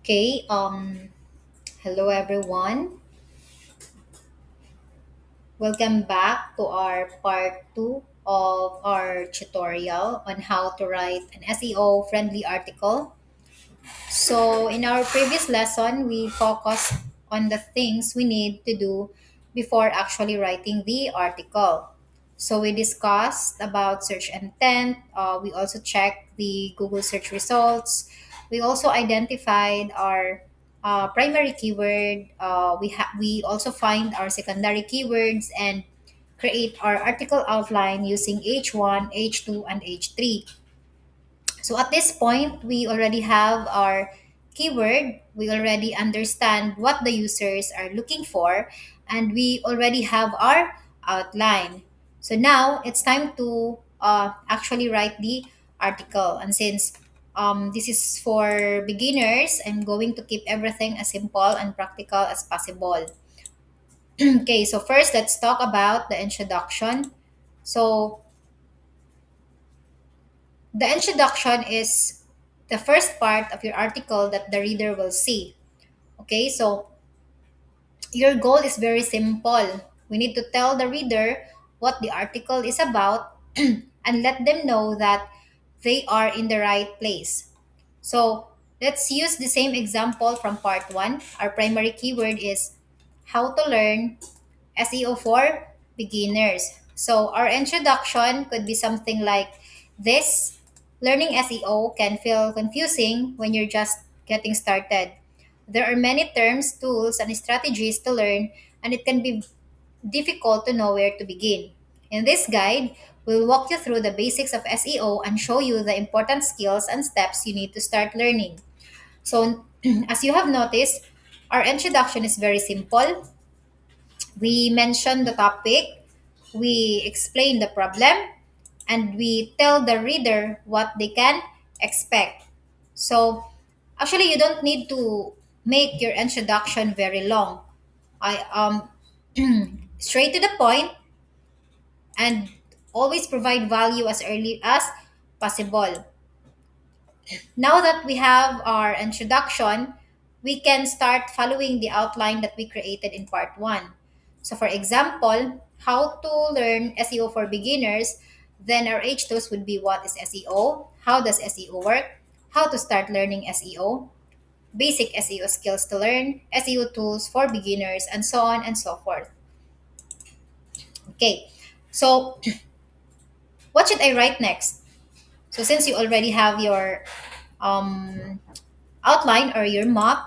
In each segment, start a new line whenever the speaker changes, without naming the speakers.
Okay, hello everyone. Welcome back to our part 2 of our tutorial on how to write an SEO friendly article. So, in our previous lesson, we focused on the things we need to do before actually writing the article. So, we discussed about search intent. We also checked the Google search results. We also identified our primary keyword. We also find our secondary keywords and create our article outline using H1, H2, and H3. So at this point, we already have our keyword. We already understand what the users are looking for, and we already have our outline. So now it's time to actually write the article. And since this is for beginners, I'm going to keep everything as simple and practical as possible. Okay, so first let's talk about the introduction. So the introduction is the first part of your article that the reader will see. Okay, so your goal is very simple. We need to tell the reader what the article is about and let them know that they are in the right place. So let's use the same example from part 1. Our primary keyword is how to learn SEO for beginners. So our introduction could be something like this. Learning SEO can feel confusing when you're just getting started. There are many terms, tools, and strategies to learn, and it can be difficult to know where to begin. In this guide, we'll walk you through the basics of SEO and show you the important skills and steps you need to start learning. So, as you have noticed, our introduction is very simple. We mention the topic, we explain the problem, and we tell the reader what they can expect. So, actually, you don't need to make your introduction very long. I straight to the point and always provide value as early as possible. Now that we have our introduction, we can start following the outline that we created in part 1. So for example, how to learn SEO for beginners, then our H2s would be what is SEO, how does SEO work, how to start learning SEO, basic SEO skills to learn, SEO tools for beginners, and so on and so forth. Okay, so what should I write next? So since you already have your um, outline or your map,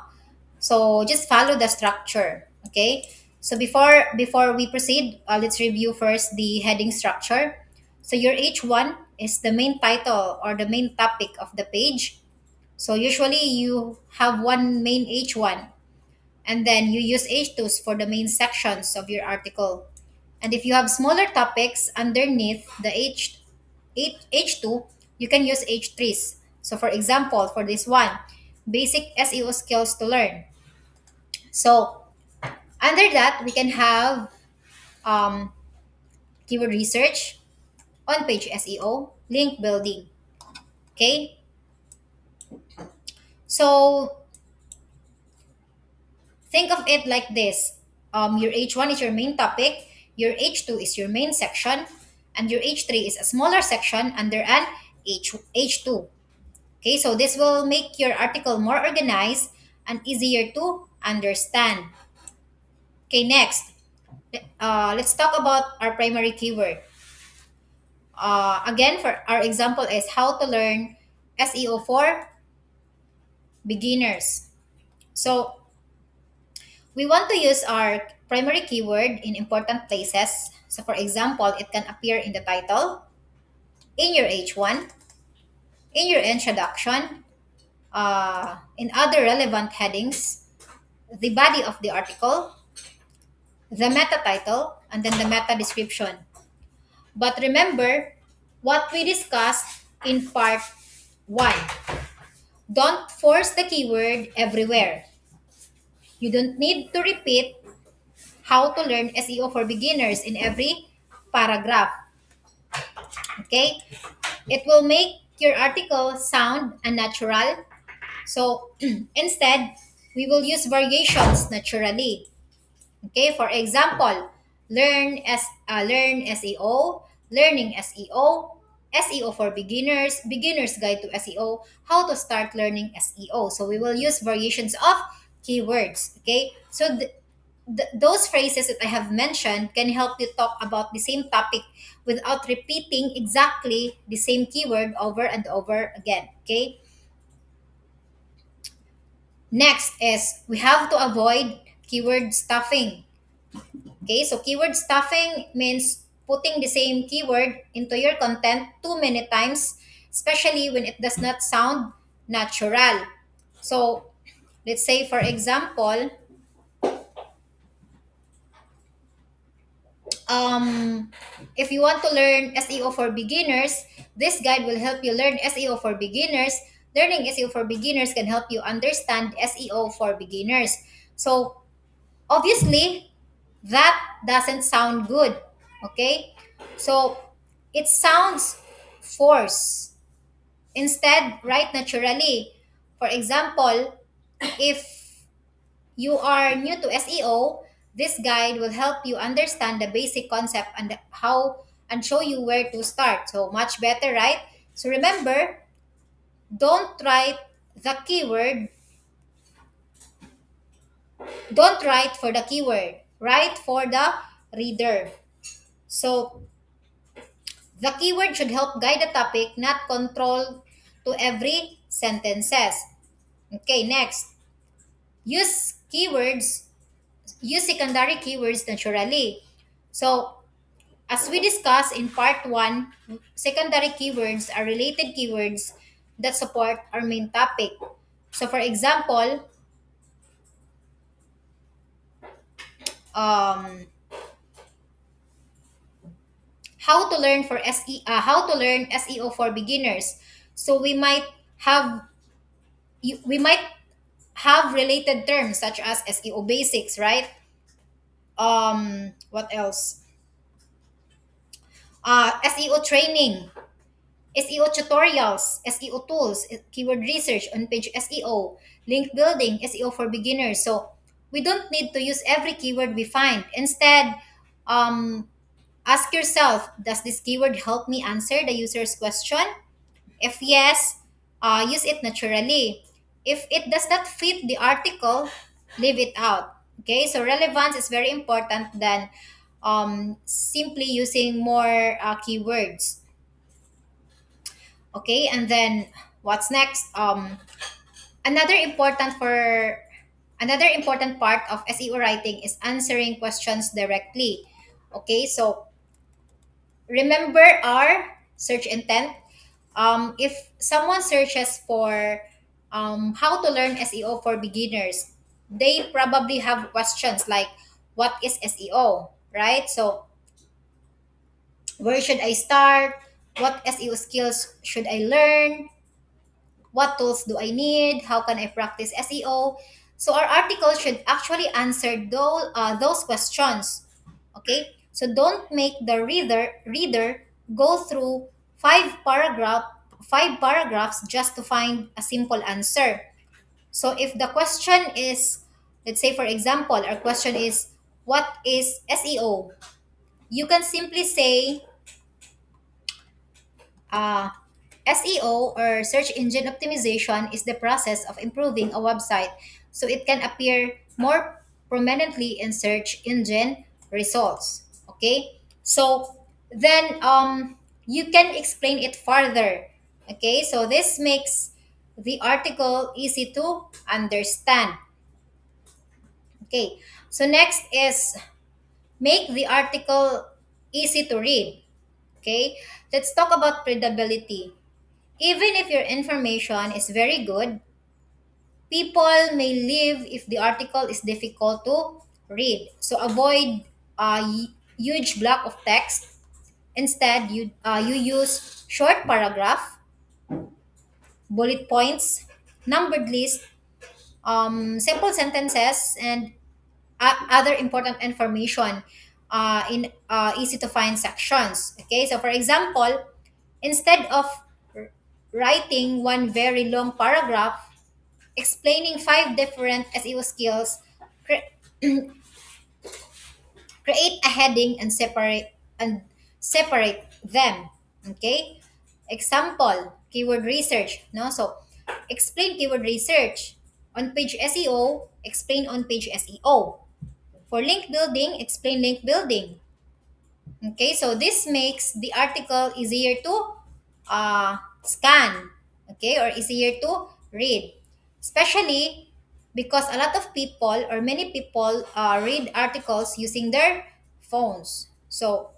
so just follow the structure. Okay, so before we proceed, let's review first the heading structure. So your H1 is the main title or the main topic of the page. So usually you have one main H1, and then you use H2s for the main sections of your article. And if you have smaller topics underneath the H2, you can use H3s. So for example, for this one, basic SEO skills to learn. So under that, we can have um, keyword research, on-page SEO, link building. Okay, so think of it like this. Your H1 is your main topic, your H2 is your main section, and your H3 is a smaller section under an H2. Okay, so this will make your article more organized and easier to understand. Okay, next, let's talk about our primary keyword. Again, for our example is how to learn SEO for beginners. So we want to use our primary keyword in important places. So for example, it can appear in the title, in your H1, in your introduction, in other relevant headings, the body of the article, the meta title, and then the meta description. But remember what we discussed in part 1. Don't force the keyword everywhere. You don't need to repeat how to learn SEO for beginners in every paragraph. Okay? It will make your article sound unnatural. So instead, we will use variations naturally. Okay, for example, learn SEO, learning SEO, SEO for beginners, beginner's guide to SEO, how to start learning SEO. So we will use variations of keywords. Okay, so those phrases that I have mentioned can help you talk about the same topic without repeating exactly the same keyword over and over again. Okay, next is we have to avoid keyword stuffing. Okay, so keyword stuffing means putting the same keyword into your content too many times, especially when it does not sound natural. So, let's say, for example, um, if you want to learn SEO for beginners, this guide will help you learn SEO for beginners. Learning SEO for beginners can help you understand SEO for beginners. So, obviously, that doesn't sound good. Okay? So it sounds forced. Instead, write naturally. For example, if you are new to SEO, this guide will help you understand the basic concept and how and show you where to start. So much better, right? So remember, don't write the keyword, don't write for the keyword, write for the reader. So the keyword should help guide the topic, not control to every sentences. Okay, next. Use keywords, use secondary keywords naturally. So, as we discussed in part 1, secondary keywords are related keywords that support our main topic. So, for example, um, how to learn SEO for beginners. So have we might have related terms such as SEO basics, right? What else? SEO training, SEO tutorials, SEO tools, keyword research, on-page SEO, link building, SEO for beginners. So we don't need to use every keyword we find. Instead, um, ask yourself, does this keyword help me answer the user's question? If yes, use it naturally. If it does not fit the article, leave it out. Okay, so relevance is very important than simply using more keywords. Okay, and then what's next? Another important for another important part of SEO writing is answering questions directly. Okay, so remember our search intent. If someone searches for how to learn SEO for beginners, they probably have questions like, what is SEO, right? So where should I start? What SEO skills should I learn? What tools do I need? How can I practice SEO? So our article should actually answer those questions. Okay? So don't make the reader go through five paragraphs just to find a simple answer. So if the question is, let's say for example, our question is, what is SEO? You can simply say, Uh, SEO or search engine optimization is the process of improving a website so it can appear more prominently in search engine results. Okay? So then you can explain it further. Okay? So this makes the article easy to understand. Okay. So next is make the article easy to read. Okay? Let's talk about readability. Even if your information is very good, people may leave if the article is difficult to read. So avoid huge block of text. Instead, you use short paragraph, bullet points, numbered list, simple sentences, and other important information in easy to find sections. Okay, so for example, instead of writing one very long paragraph, explaining 5 different SEO skills, cre- create a heading and separate them. Okay? Example, keyword research. No? So, explain keyword research. On page SEO, explain on page SEO. For link building, explain link building. Okay, so this makes the article easier to scan, okay, or easier to read. Especially because a lot of people or many people read articles using their phones. So,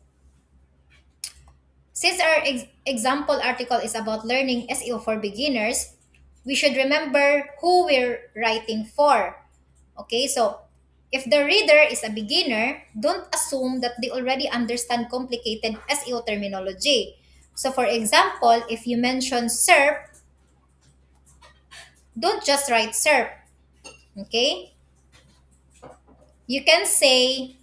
since our example article is about learning SEO for beginners, we should remember who we're writing for. Okay, so if the reader is a beginner, don't assume that they already understand complicated SEO terminology. So, for example, if you mention SERP, don't just write SERP. Okay, you can say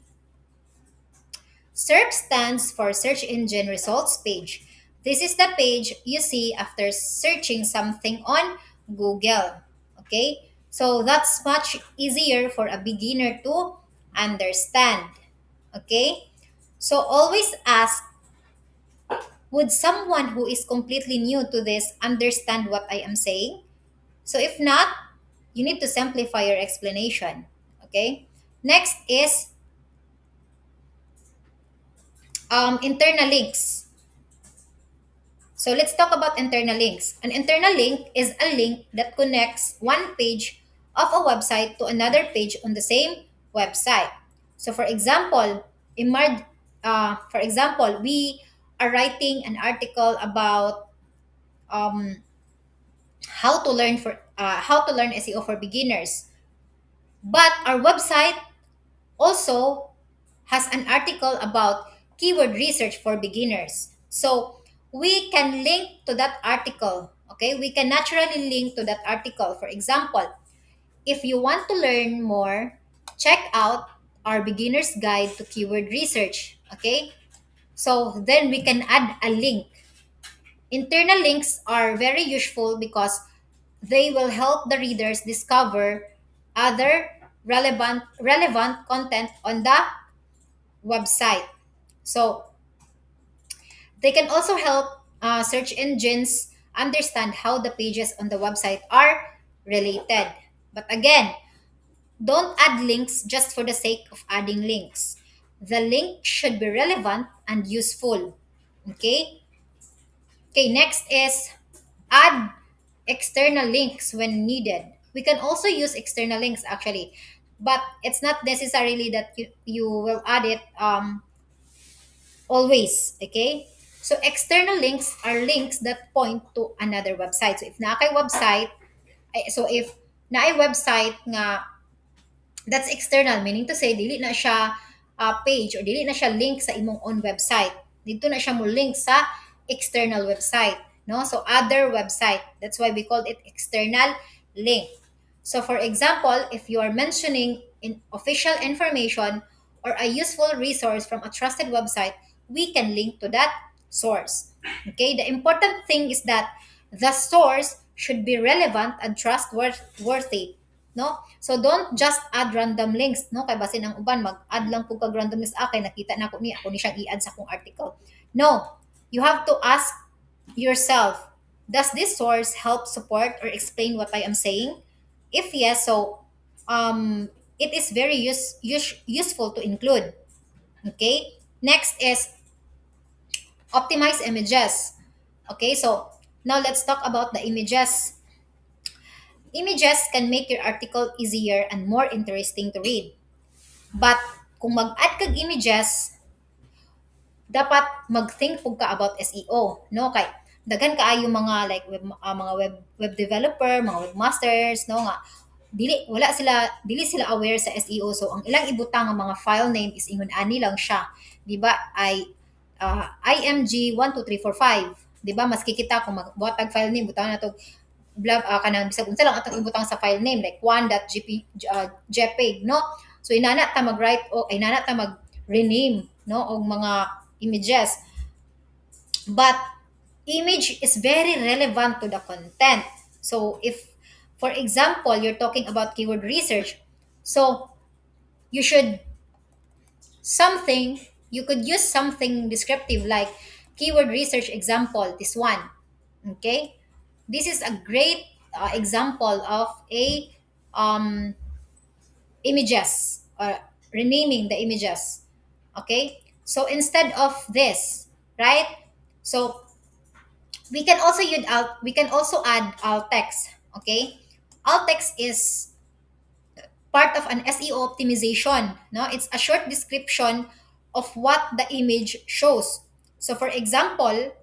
SERP stands for Search Engine Results Page. This is the page you see after searching something on Google. Okay? So that's much easier for a beginner to understand. Okay? So always ask, would someone who is completely new to this understand what I am saying? So if not, you need to simplify your explanation. Okay? Next is internal links. So let's talk about internal links. An internal link is a link that connects one page of a website to another page on the same website. So for example, we are writing an article about um, how to learn SEO for beginners. But our website also has an article about keyword research for beginners. So we can link to that article. Okay, we can naturally link to that article. For example, if you want to learn more, check out our beginner's guide to keyword research. Okay, so then we can add a link. Internal links are very useful because they will help the readers discover other relevant content on the website. So they can also help search engines understand how the pages on the website are related. But again, don't add links just for the sake of adding links. The link should be relevant and useful. Okay? Okay, next is add external links when needed. We can also use external links actually, but it's not necessarily that you will add it always, okay? So external links are links that point to another website. So if na kay website, if na website nga that's external, meaning to say dili na siya page or dili na siya link sa imong own website. Dito na siya mo link sa external website, no? So other website. That's why we call it external link. So for example, if you are mentioning in official information or a useful resource from a trusted website, we can link to that source. Okay? The important thing is that the source should be relevant and trustworthy, no? So don't just add random links, no? Kay basin ang uban mag-add lang pug kag random links, kay nakita na ako ni siyang i-add sa akong article. No. You have to ask yourself, does this source help support or explain what I am saying? If yes, so it is very useful to include. Okay? Next is optimize images. Okay, so now let's talk about the images. Images can make your article easier and more interesting to read. But kung mag-add kag images, dapat mag-think pug ka about SEO, no? Kay daghan kaayo mga like web developer, mga webmasters, no nga dili sila aware sa SEO, so ang ilang ibutang nga mga file name is ingon ani lang siya, di ba? IMG 12345, di ba? Mas kikita kung magbuhat tag file name, butang na to kanang bisag unsa lang atong ibutang sa file name like 1.jpg, no? So inana ta mag-write o inana ta mag-rename, no, og mga images. But image is very relevant to the content. So if For example, you're talking about keyword research. So you should something, you could use something descriptive like keyword research example, this one. Okay? This is a great example of a um, images or renaming the images. Okay? So instead of this, right? So we can also add alt text. Okay? Alt text is part of an SEO optimization. No, it's a short description of what the image shows. So, for example,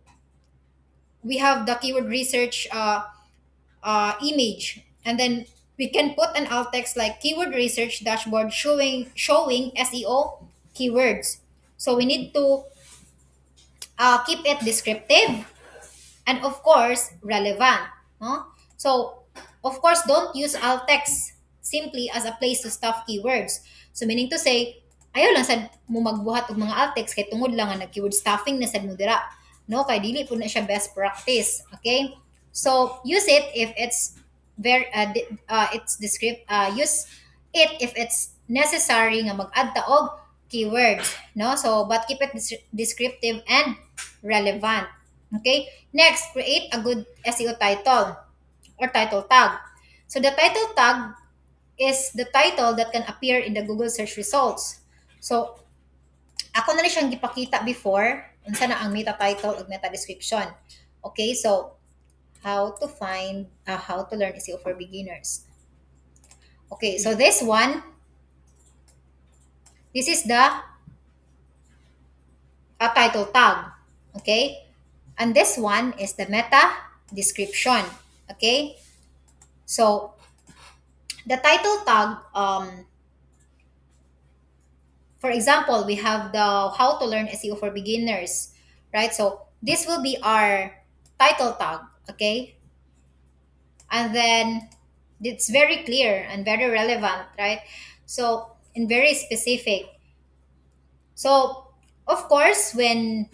we have the keyword research image, and then we can put an alt text like keyword research dashboard showing SEO keywords. So we need to keep it descriptive and of course relevant, no? So of course don't use alt text simply as a place to stuff keywords. So meaning to say ayaw lang sad mo magbuhat og mga alt text kay tungod lang nga nag keyword stuffing na sad mo dira, no, kay dili po na siya best practice. Okay, so use it if it's it's descript use it if it's necessary nga mag-add ta og keywords, no? So but keep it descriptive and relevant. Okay, next, create a good SEO title or title tag. So the title tag is the title that can appear in the Google search results. So ako na rin siyang gipakita before unsa na ang meta title ug meta description. Okay, so how to learn SEO for beginners. Okay, so this is the title tag. Okay, and this one is the meta description. Okay, so the title tag, for example, we have the how to learn SEO for beginners, right? So this will be our title tag, okay? And then it's very clear and very relevant, right? So and very specific. So of course, when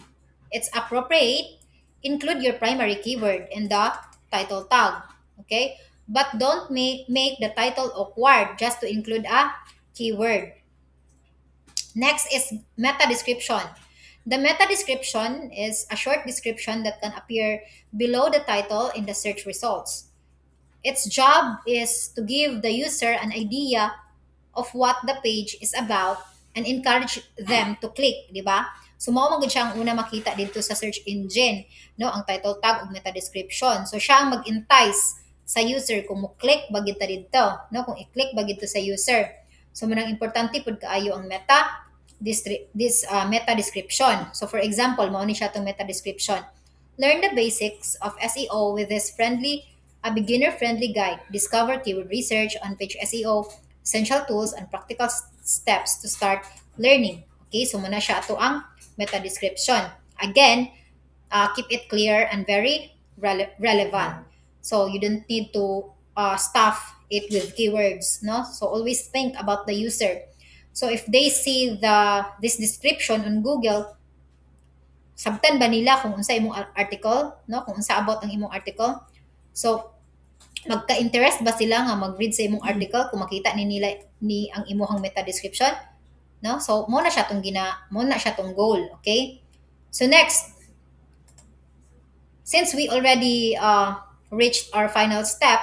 it's appropriate, include your primary keyword in the title tag, okay? But don't make the title awkward just to include a keyword. Next is meta description. The meta description is a short description that can appear below the title in the search results. Its job is to give the user an idea of what the page is about and encourage them to click, di ba? So mao man gud siya ang una makita dito sa search engine, no, ang title tag ug meta description. So siya ang mag-entice sa user kung mo click ba gid ta didto, no, kung i-click ba gid to sa user. So manang importante pud kaayo ang meta description. So for example, mao ni siya tong meta description. Learn the basics of SEO with this a beginner-friendly guide. Discover keyword research, on-page SEO, essential tools, and practical steps to start learning. Okay, so muna siya ato ang meta description. Again, keep it clear and very relevant. So you don't need to stuff it with keywords, no? So always think about the user. So if they see this description on Google, sabtan ba nila kung unsa imong article, no? Kung unsa about ang imong article. So magka-interest ba sila nga mag-read sa imong article kung makita ni nila ni ang imong meta description, no? So mo na siya tong goal, okay? So next, since we already reached our final step,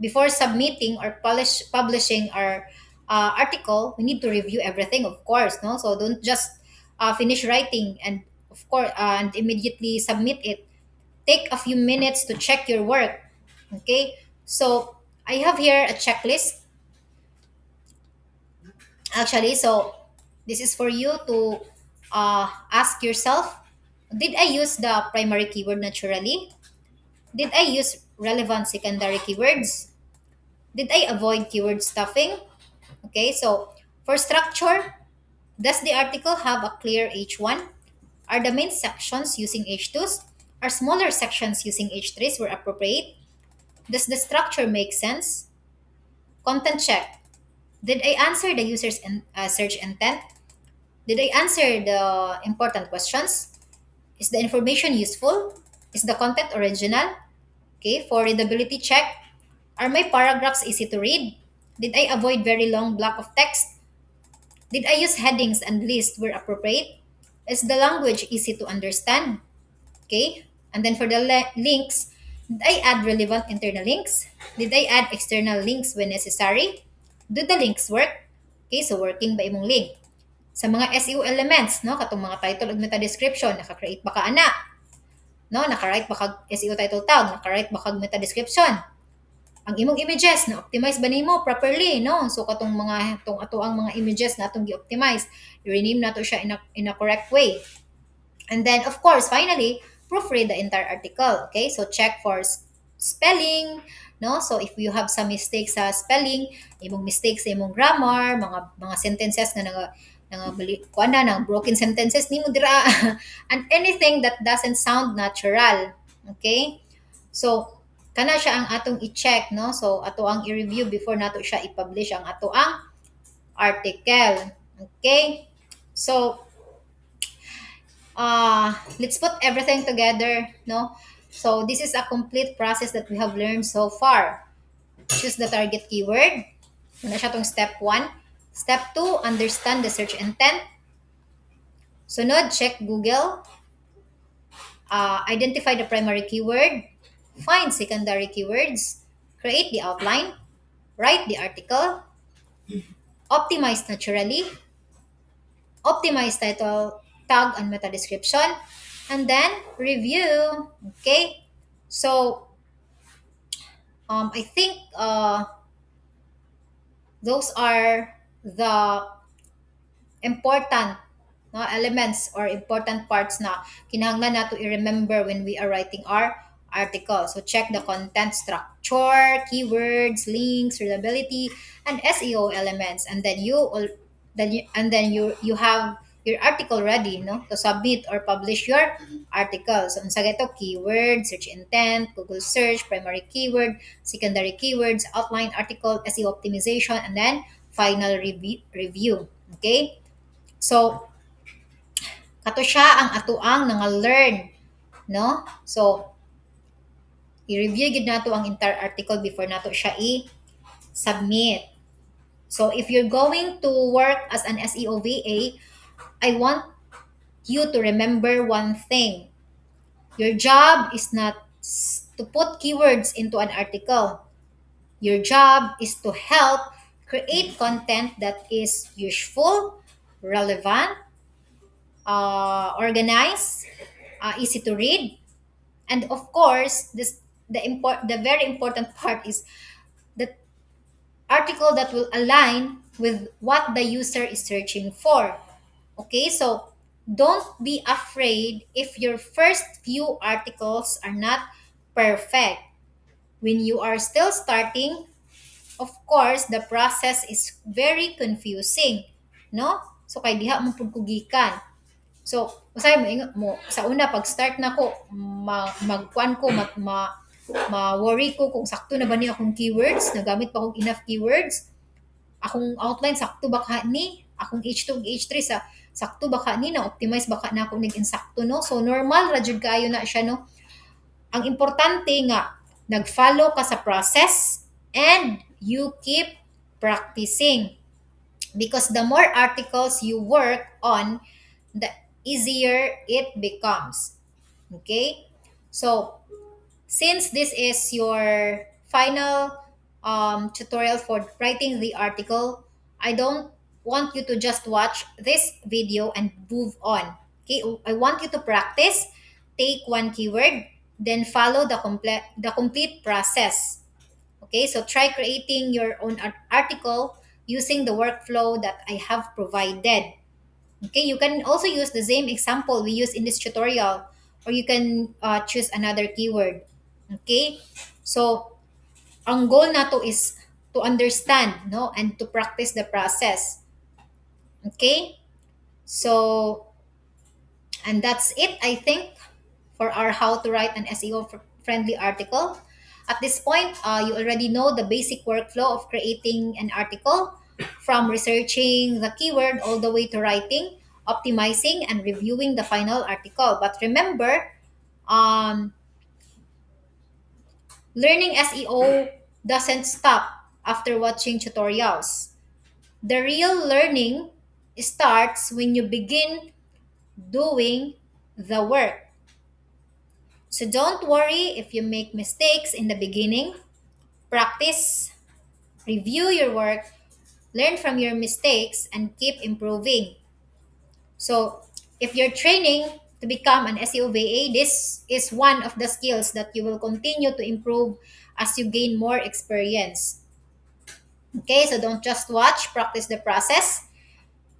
before submitting or publishing our article, we need to review everything, of course, no? So don't just finish writing and of course and immediately submit it. Take a few minutes to check your work. Okay, so I have here a checklist. Actually, so this is for you to ask yourself: did I use the primary keyword naturally? Did I use relevant secondary keywords? Did I avoid keyword stuffing? Okay, so for structure, does the article have a clear H1? Are the main sections using H2s? Are smaller sections using H3s were appropriate? Does the structure make sense? Content check. Did I answer the user's search intent? Did I answer the important questions? Is the information useful? Is the content original? Okay, for readability check. Are my paragraphs easy to read? Did I avoid very long block of text? Did I use headings and lists where appropriate? Is the language easy to understand? Okay. And then for the links, did I add relevant internal links? Did I add external links when necessary? Do the links work? Okay, so working ba imong link? Sa mga SEO elements, no, katong mga title ug meta description, naka-create ba ka ana? No, naka-write ba kag SEO title tag, naka-write ba kag meta description? Ang imong images na optimize ba nimo properly, no? So katong mga tong ato ang mga images na atong gi-optimize, i-rename nato siya in a correct way. And then, of course, finally, proofread the entire article. Okay, so check for spelling, no? So if you have some mistakes sa spelling, imong mistakes sa imong grammar, mga sentences nga nga bali kuana nang broken sentences nimo dira and anything that doesn't sound natural. Okay? So kana siya ang atong i-check, no? So ato ang i-review before nato siya i-publish ang ato ang article. Okay? So let's put everything together, no? So this is a complete process that we have learned so far. Choose the target keyword. Muna siya tong step 1. Step 2, understand the search intent. Sunod, check Google. Identify the primary keyword. Find secondary keywords. Create the outline. Write the article. Optimize naturally. Optimize title, tag, and meta description. And then review. Okay? So, I think those are the important, no, elements or important parts na kinahanglan nato i-remember when we are writing our article. So check the content structure, keywords, links, readability, and SEO elements, and then you have your article ready, no, to submit or publish your article. So unsa gato, keyword, search intent, Google search, primary keyword, secondary keywords, outline article, SEO optimization, and then final review. Okay? So, kato siya ang atuang learn, no? So, i-review gid nato ang entire article before nato siya i-submit. So, if you're going to work as an SEO VA, I want you to remember one thing. Your job is not to put keywords into an article. Your job is to help create content that is useful, relevant, organized, easy to read, and of course, the very important part is the article that will align with what the user is searching for. Okay, so don't be afraid if your first few articles are not perfect. When you are still starting, of course, the process is very confusing, no? So kay diha mo pud kugikan. So, usay mo sa una pag start na ko magkuan ko ma-worry ko kung sakto na ba ni akong keywords, nagamit pa akong enough keywords. Akong outline sakto ba ka ni? Akong H2 ug H3 sakto ba ka ni, na optimize ba ka na ako nig insakto, no? So normal ra jud kayo na siya, no? Ang importante nga nag-follow ka sa process and you keep practicing, because the more articles you work on, the easier it becomes. Okay? So, since this is your final tutorial for writing the article, I don't want you to just watch this video and move on. Okay? I want you to practice, take one keyword, then follow the complete process. Okay? So, try creating your own article using the workflow that I have provided. Okay, you can also use the same example we use in this tutorial, or you can choose another keyword. Okay, so ang goal nato is to understand, no, and to practice the process. Okay, so and that's it, I think, for our how to write an SEO friendly article. At this point, you already know the basic workflow of creating an article, from researching the keyword all the way to writing, optimizing, and reviewing the final article. But remember, um, learning SEO doesn't stop after watching tutorials. The real learning starts when you begin doing the work. So don't worry if you make mistakes in the beginning. Practice, review your work, learn from your mistakes, and keep improving. So, if you're training to become an SEO VA, this is one of the skills that you will continue to improve as you gain more experience. Okay, so don't just watch, practice the process.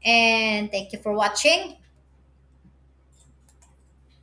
And thank you for watching.